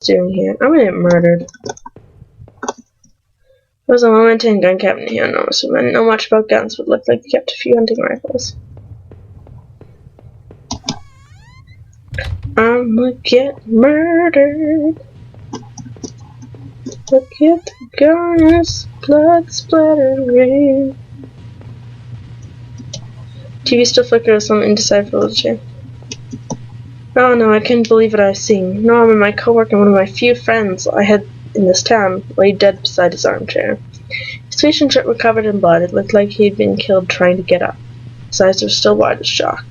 doing here? I'm gonna get murdered. There was a Wilmington gun cabinet here, no, so I didn't know much about guns, but looked like they kept a few hunting rifles. I'ma get murdered. Look at the guns, blood splattering. TV still flickers some indecipherable change. Oh no, I couldn't believe what I was seeing. Norman, my coworker, one of my few friends I had in this town, lay dead beside his armchair. His face and shirt were covered in blood. It looked like he'd been killed trying to get up. His eyes were still wide with shock.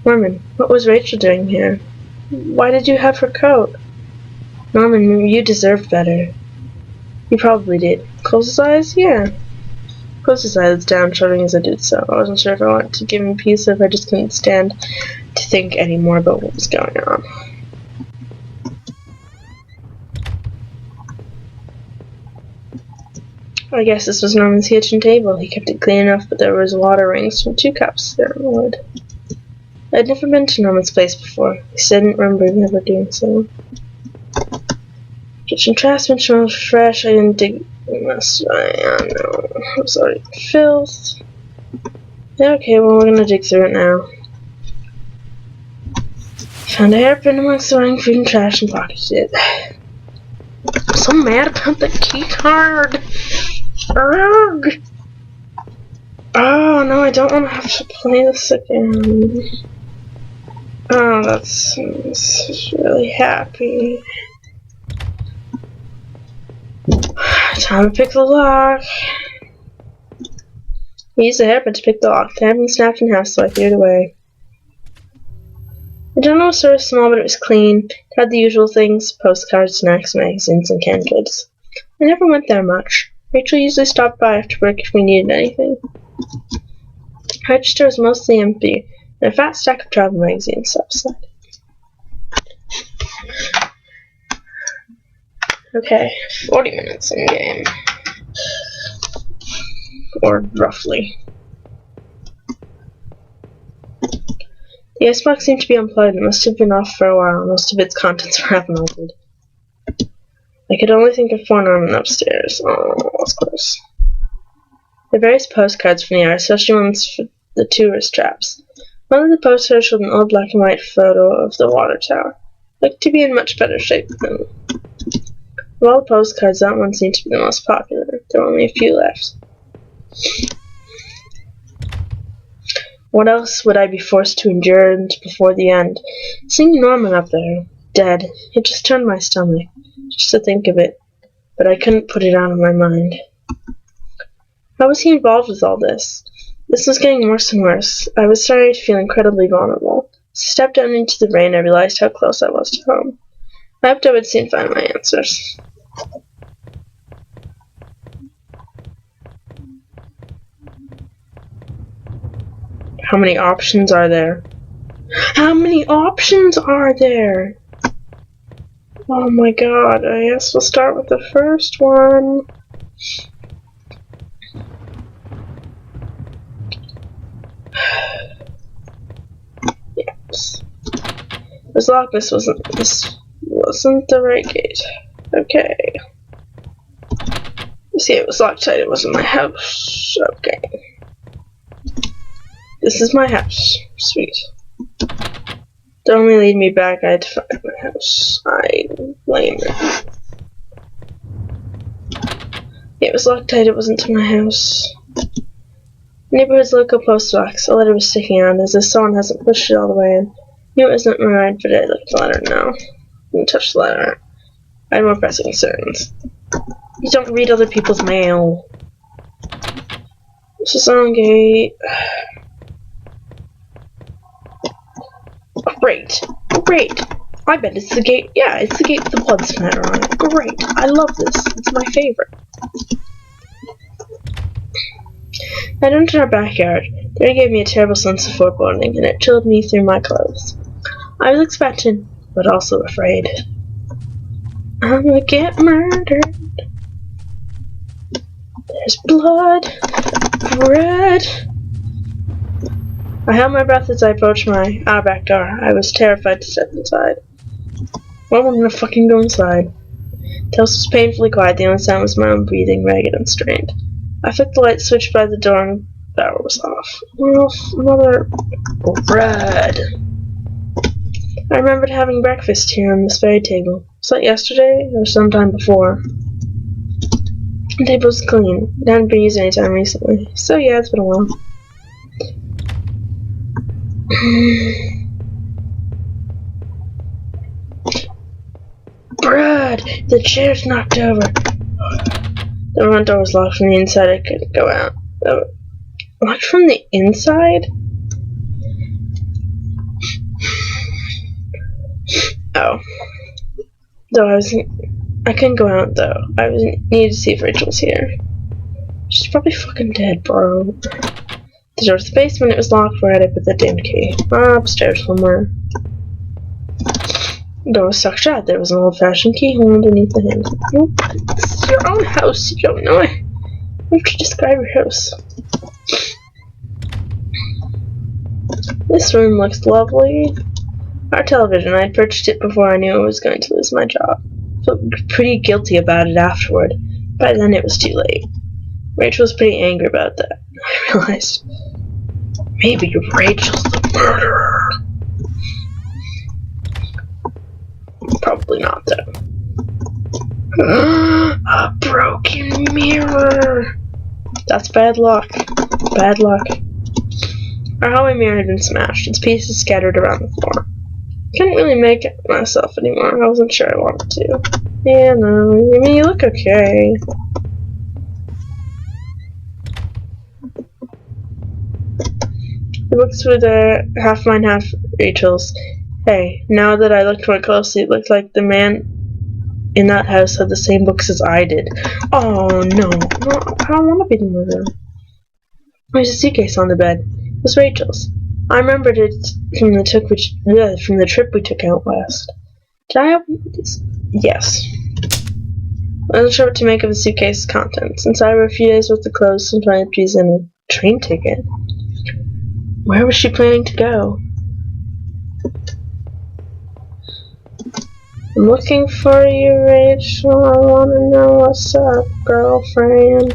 Norman, what was Rachel doing here? Why did you have her coat? Norman, you deserved better. He probably did. Close his eyes? Yeah. Closed his eyelids down, shuddering as I did so. I wasn't sure if I wanted to give him peace or if I just couldn't stand to think any more about what was going on. I guess this was Norman's kitchen table. He kept it clean enough, but there was water rings from 2 cups there in the wood. I'd never been to Norman's place before. He said I didn't remember never doing so. Kitchen trash smells fresh. I didn't dig this. I know. I'm sorry. Filth. Okay, well, we're gonna dig through it now. Found a hairpin amongst the running food and trash and pocketed it. I'm so mad about the key card. Urgh. Oh no, I don't want to have to play this again. Oh, that's really happy. Time to pick the lock. I used the hairpin to pick the lock. The hairpin snapped in half, so I threw it away. The general store was small, but it was clean. It had the usual things: postcards, snacks, magazines, and canned goods. I never went there much. Rachel usually stopped by after work if we needed anything. The register was mostly empty, and a fat stack of travel magazines outside. Okay, 40 minutes in game. Or roughly. The icebox seemed to be unplugged. It must have been off for a while. Most of its contents were half melted. I could only think of 4 Norman upstairs. Oh, that's close. There are various postcards from the yard, especially ones for the tourist traps. One of the postcards showed an old black and white photo of the water tower. It looked to be in much better shape than of all the postcards, that one seemed to be the most popular. There were only a few left. What else would I be forced to endure before the end? Seeing Norman up there, dead, it just turned my stomach, just to think of it, but I couldn't put it out of my mind. How was he involved with all this? This was getting worse and worse. I was starting to feel incredibly vulnerable. As I stepped down into the rain, I realized how close I was to home. I hoped I would soon find my answers. How many options are there? How many options are there? Oh my god, I guess we'll start with the first one. Yes. This lock, this wasn't the right gate. Okay. You see, it was locked tight, it wasn't my house. Okay. This is my house. Sweet. Don't only lead me back, I had to find my house. I blame it. It was locked tight, it wasn't to my house. Neighborhood's local post box. A letter was sticking out, as if someone hasn't pushed it all the way in. Knew it wasn't mine, but I looked at the letter now. Didn't touch the letter. I had more pressing concerns. You don't read other people's mail. This is on gate. Great. Great. I bet it's the gate. Yeah, it's the gate with the blood splatter on it. Great. I love this. It's my favorite. I went into our backyard. There he gave me a terrible sense of foreboding, and it chilled me through my clothes. I was expectant, but also afraid. I'm gonna get murdered. There's blood. Red. I held my breath as I approached our back door. I was terrified to step inside. Why wouldn't I fucking go inside? The house was painfully quiet. The only sound was my own breathing, ragged and strained. I flicked the light switch by the door and the power was off. Well, mother... bread. I remembered having breakfast here on this very table. Was that yesterday or sometime before? The table was clean. It hadn't been used any time recently. So yeah, it's been a while. Brad! The chair's knocked over. The front door was locked from the inside. I couldn't go out. Locked from the inside? Oh. Though I couldn't go out though. I needed to see if Rachel was here. She's probably fucking dead, bro. The door to the basement, it was locked. Where had I put that damn key? Upstairs somewhere. The door was stuck shut. There was an old-fashioned keyhole underneath the handle. Nope. This is your own house. You don't know it. Why don't you describe your house? This room looks lovely. Our television. I had purchased it before I knew I was going to lose my job. Felt pretty guilty about it afterward. By then it was too late. Rachel was pretty angry about that. I realized maybe Rachel's the murderer. Probably not, though. A broken mirror! That's bad luck. Bad luck. Our hallway mirror had been smashed, its pieces scattered around the floor. Couldn't really make it myself anymore. I wasn't sure I wanted to. Yeah, no. I mean, you look okay. I looked through the half mine, half Rachel's. Hey, now that I looked more closely, it looked like the man in that house had the same books as I did. Oh no, I don't want to be the murderer. There's a suitcase on the bed. It was Rachel's. I remembered it from the trip we took out west. Did I open this? Yes. I wasn't sure what to make of the suitcase's contents. Inside were a few days worth of clothes, some toiletries, and a train ticket. Where was she planning to go? I'm looking for you, Rachel. I want to know what's up, girlfriend.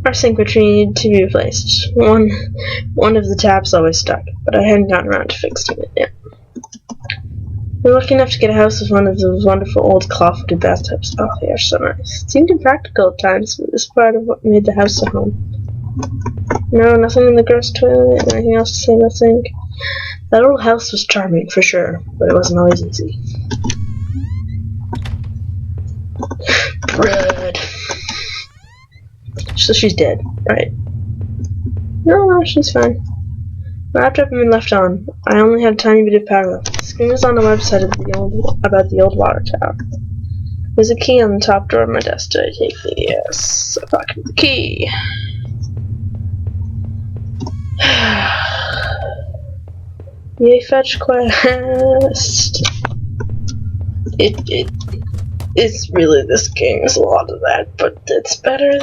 Our sink needed to be replaced. One of the taps always stuck, but I hadn't gotten around to fixing it yet. We were lucky enough to get a house with one of those wonderful old cloth-footed bathtubs. Oh, they are so nice. It seemed impractical at times, but this part of what made the house a home. No, nothing in the gross toilet. Anything else to say about the sink? That old house was charming, for sure, but it wasn't always easy. Bread. So she's dead, right? No, she's fine. My laptop had been left on. I only had a tiny bit of power left. The screen was on the website of about the old water tower. There's a key on the top drawer of my desk. Did I take the yes? I pocketed the key. Yay, fetch quest. It's really, this game is a lot of that, but it's better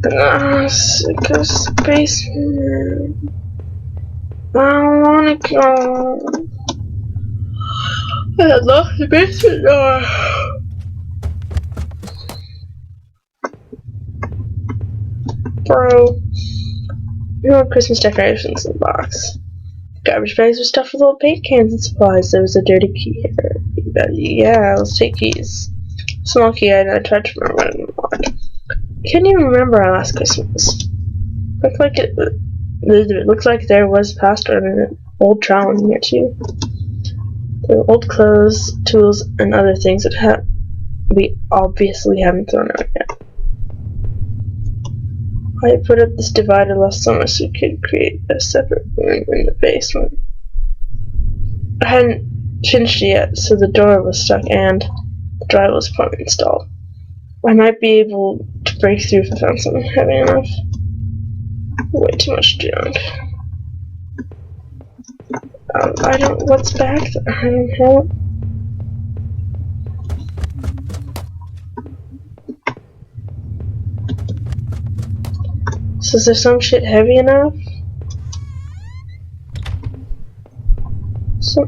than Sicko's basement. I don't wanna go. I locked the basement door. Bro. No more Christmas decorations in the box. Garbage bags were stuffed with old paint cans and supplies. There was a dirty key here. Yeah, let's take keys. Small key, I tried to remember what it unlocked. I can't even remember our last Christmas. It looked like there was pasta and an old trowel in here too. There were old clothes, tools, and other things that we obviously haven't thrown out yet. I put up this divider last summer so we could create a separate room in the basement. I hadn't finished it yet, so the door was stuck and the drywall was partly installed. I might be able to break through if I found something heavy enough. Way too much junk. What's back there? I don't know. So is there some shit heavy enough?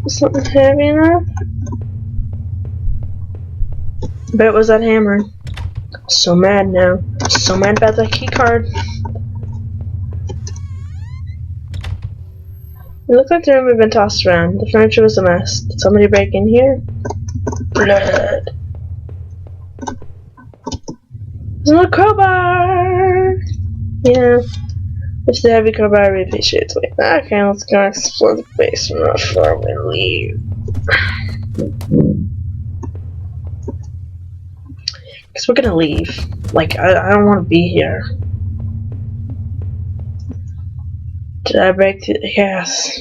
Something heavy enough? Bet it was that hammer. So mad now. So mad about that key card. It looked like the room had been tossed around. The furniture was a mess. Did somebody break in here? Blood. There's a crowbar! Yeah. If the heavy crowbar, I really appreciate it. Wait, okay, let's go explore the basement before we leave. Because we're gonna leave. Like, I don't want to be here. Did I break the gas?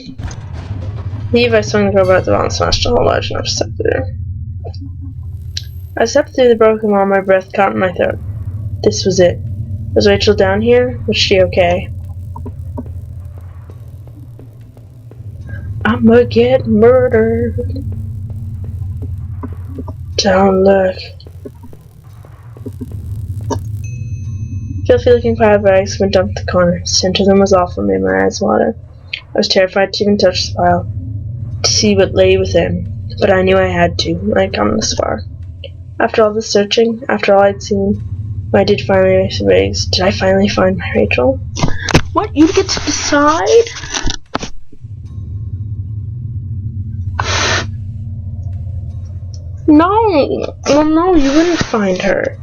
Leave, I swung the crowbar at the wall and smashed a hole large enough to step through. I stepped through the broken wall, my breath caught in my throat. This was it. Was Rachel down here? Was she okay? I'ma get murdered. Don't look. Filthy looking pile of rags went dumped in the corner. The scent of them was awful, made my eyes water. I was terrified to even touch the pile, to see what lay within, but I knew I had to. I had come this far. After all this searching, after all I'd seen, when I did finally make the rags, did I finally find my Rachel? What? You get to decide? No! Well, no, you wouldn't find her.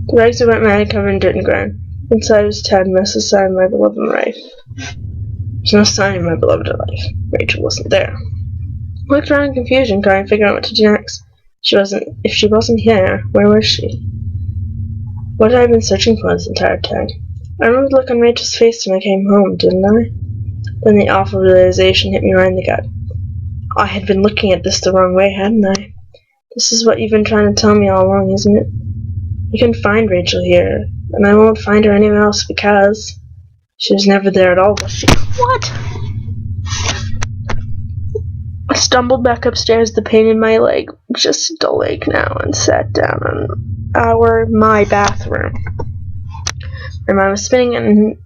The rags of wet man covered in dirt and grime. Inside was a tad mess, a sign of my beloved life. There's no sign of my beloved life. Rachel wasn't there. I looked around in confusion, trying to figure out what to do next. If she wasn't here, where was she? What had I been searching for this entire time? I remember the look on Rachel's face when I came home, didn't I? Then the awful realization hit me right in the gut. I had been looking at this the wrong way, hadn't I? This is what you've been trying to tell me all along, isn't it? You can find Rachel here, and I won't find her anywhere else because she was never there at all, was she? What? I stumbled back upstairs, the pain in my leg just a leg now, and sat down in my bathroom. My mind was spinning, and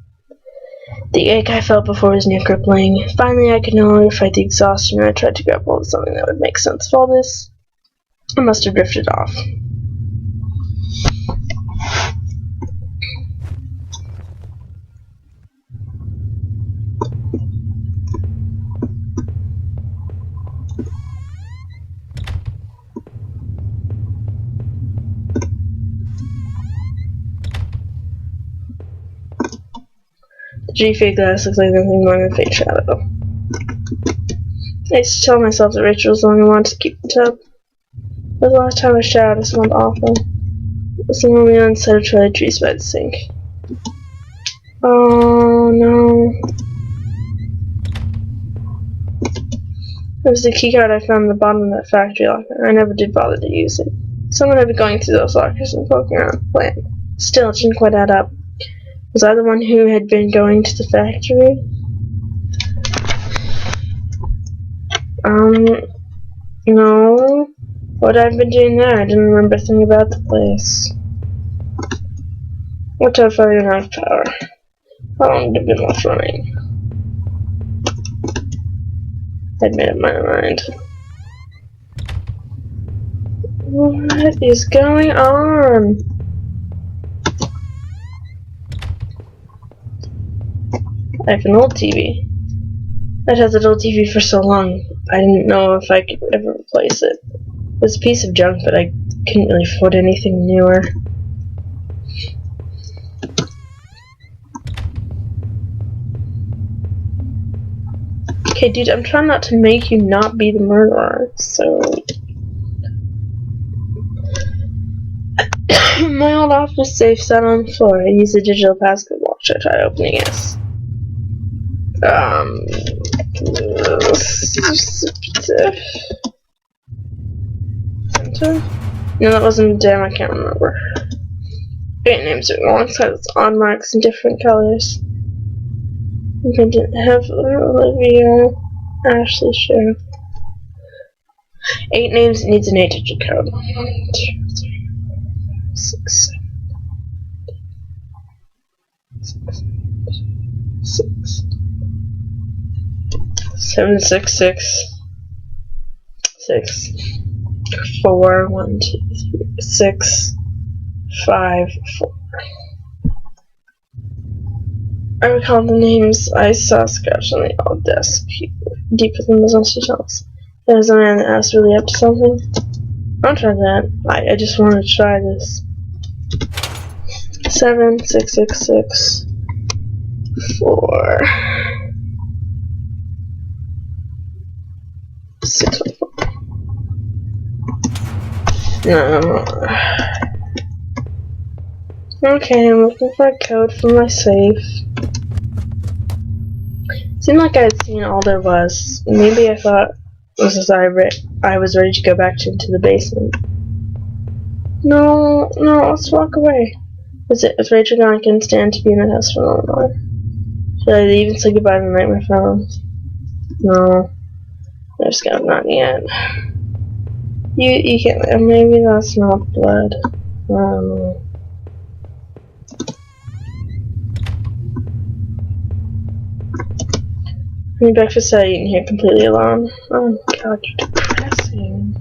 the ache I felt before was near crippling. Finally, I could no longer fight the exhaustion, and I tried to grab hold of something that would make sense of all this. I must have drifted off. The G-fake glass looks like nothing more than a fake shadow. I used to tell myself that Rachel was the one who wanted to keep the tub. But the last time I showered, it smelled awful. It was the lonely inside of trailer trees by the sink. Oh no. It was the keycard I found in the bottom of that factory locker. I never did bother to use it. Someone had been going through those lockers and poking around the plant. Still, it didn't quite add up. Was I the one who had been going to the factory? No. What I've been doing there, I didn't remember a thing about the place. What if I didn't have power? How long had it been left running? I'd made up my mind. What is going on? I have an old TV. I'd had that old TV for so long, I didn't know if I could ever replace it. It was a piece of junk, but I couldn't really afford anything newer. Okay, dude, I'm trying not to make you not be the murderer, so... My old office safe sat on the floor. I used a digital passcode watch to try opening it. No, that wasn't damn, I can't remember. 8 names written alongside its on marks in different colors. We didn't have Olivia, Ashley, Sheriff. 8 names, it needs an 8-digit code. 2, 3, 4, Seven, 6, 6, 6, 4, 1, 2, 3, 6, 5, 4. I recall the names I saw scratched on the old desk, deeper than the rest of the shelves. There was a man that was really up to something. I'll try that. I just want to try this. 7, 6, 6, 6, 4, 6, 4. No. Okay, I'm looking for a code for my safe. Seemed like I had seen all there was. Maybe I thought this was I was ready to go back into the basement. No, let's walk away. Is Rachel gone? I can't stand to be in the house for no more. Should I leave and say goodbye to the nightmare fellows? No. There's not yet. You can't. Maybe that's not blood. I don't know. My breakfast I eaten here completely alone. Oh god, you're depressing.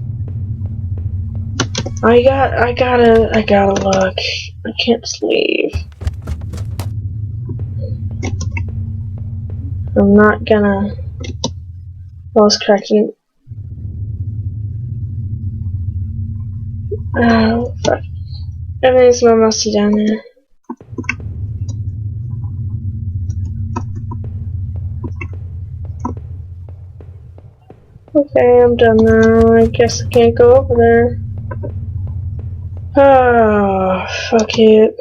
I gotta look. I can't just leave. I'm not gonna. I was correcting. Oh fuck. Everything's more musty down there. Okay, I'm done now. I guess I can't go over there. Oh, fuck it.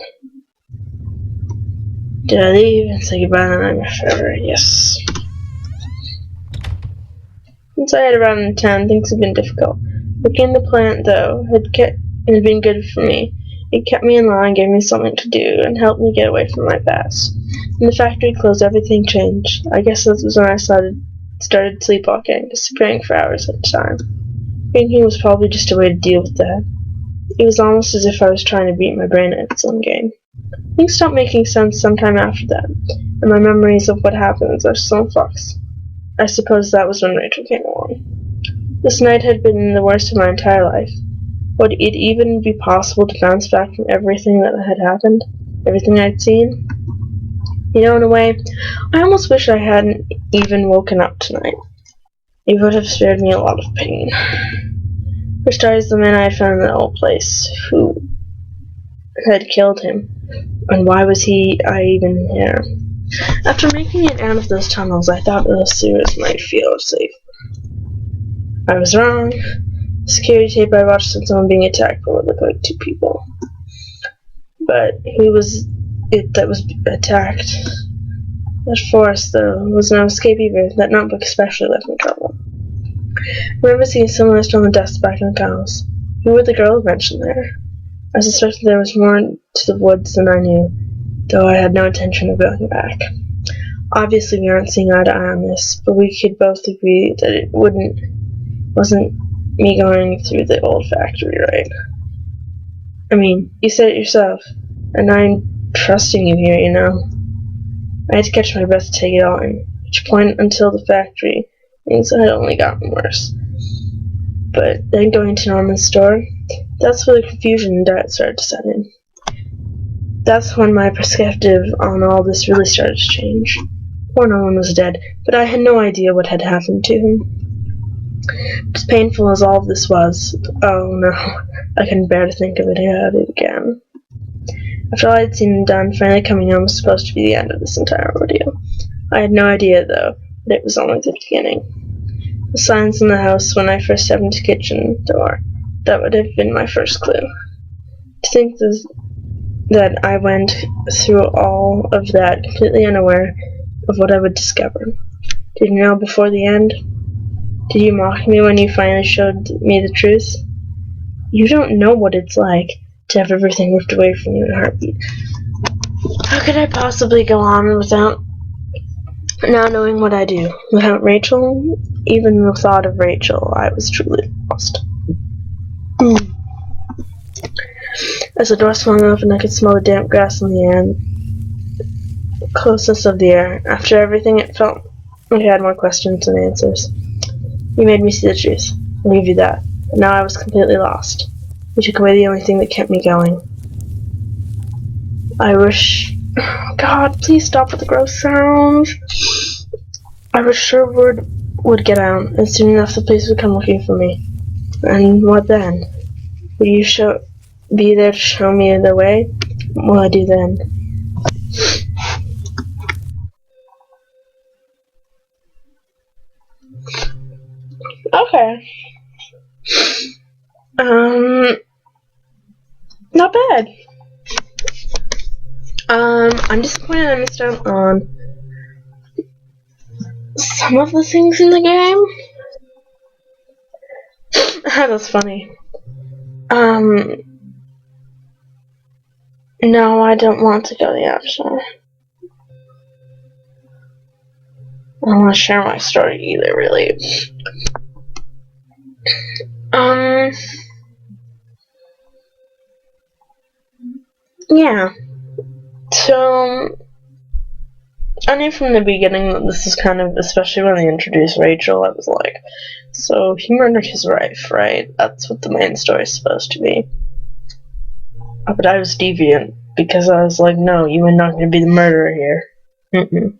Did I leave and say goodbye to the nightmare forever? Yes. Since I had arrived in town, things have been difficult. Working the plant, though, had been good for me. It kept me in line, gave me something to do, and helped me get away from my past. When the factory closed, everything changed. I guess that was when I started sleepwalking, disappearing for hours at a time. Drinking was probably just a way to deal with that. It was almost as if I was trying to beat my brain at its own game. Things stopped making sense sometime after that, and my memories of what happened are still in flux. I suppose that was when Rachel came along. This night had been the worst of my entire life. Would it even be possible to bounce back from everything that had happened? Everything I'd seen? You know, in a way, I almost wish I hadn't even woken up tonight. It would have spared me a lot of pain. For starters, the man I had found in the old place, who had killed him, and why was I even here? After making it out of those tunnels, I thought those sewers might feel safe. I was wrong. The security tape I watched of someone being attacked would look like 2 people. But who was it that was attacked? That forest, though, was no escape either. That notebook especially left me trouble. I remember seeing similar stuff on the desk back in the house. Who were the girls mentioned there? I suspected there was more to the woods than I knew, though I had no intention of going back. Obviously, we aren't seeing eye to eye on this, but we could both agree that it wasn't me going through the old factory, right? I mean, you said it yourself, and I'm trusting you here, you know. I had to catch my breath to take it all in, which point until the factory, things had only gotten worse. But then going to Norman's store, that's where the confusion and doubt started to set in. That's when my perspective on all this really started to change. Poor Norman was dead, but I had no idea what had happened to him. As painful as all of this was, oh no, I couldn't bear to think of it again. After all I had seen and done, finally coming home was supposed to be the end of this entire ordeal. I had no idea, though, that it was only the beginning. The silence in the house when I first stepped into the kitchen door, that would have been my first clue. To think that I went through all of that completely unaware of what I would discover. Did you know before the end? Did you mock me when you finally showed me the truth? You don't know what it's like to have everything ripped away from you in a heartbeat. How could I possibly go on without now knowing what I do? Without Rachel? Even the thought of Rachel, I was truly lost. As the door swung open, I could smell the damp grass in the air and closeness of the air. After everything, it felt like I had more questions than answers. You made me see the truth. I'll give you that. But now I was completely lost. You took away the only thing that kept me going. I wish... God, please stop with the gross sounds. I was sure word would get out, and soon enough the police would come looking for me. And what then? Will you be there to show me the way? What will I do then? Okay. Not bad. I'm disappointed I missed out on some of the things in the game. That's funny. No, I don't want to go to the app store. I don't want to share my story either, really. Yeah. So, I knew from the beginning that this is kind of, especially when they introduced Rachel, I was like, so he murdered his wife, right? That's what the main story is supposed to be. But I was deviant, because I was like, no, you are not going to be the murderer here. And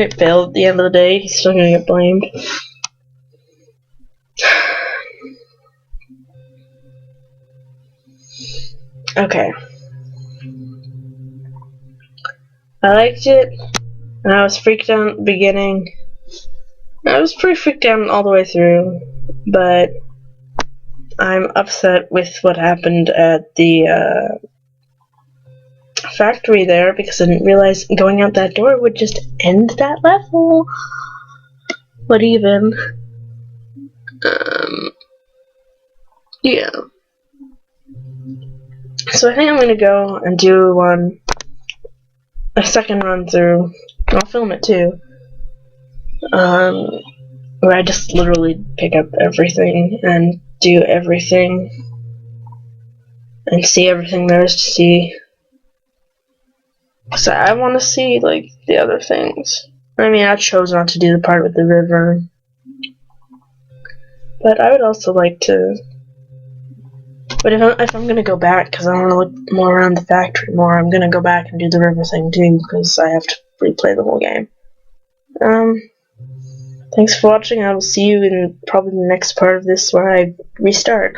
it failed at the end of the day, he's still going to get blamed. Okay. I liked it, and I was freaked out at the beginning. I was pretty freaked out all the way through, but I'm upset with what happened at the factory there because I didn't realize going out that door would just end that level. But even, yeah. So I think I'm gonna go and do a second run through. I'll film it too. Where I just literally pick up everything and do everything and see everything there is to see. So I want to see, like, the other things. I mean, I chose not to do the part with the river. But I would also like to... But if I'm gonna go back, because I want to look more around the factory more, I'm gonna go back and do the river thing too, because I have to replay the whole game. Thanks for watching. I will see you in probably the next part of this where I restart.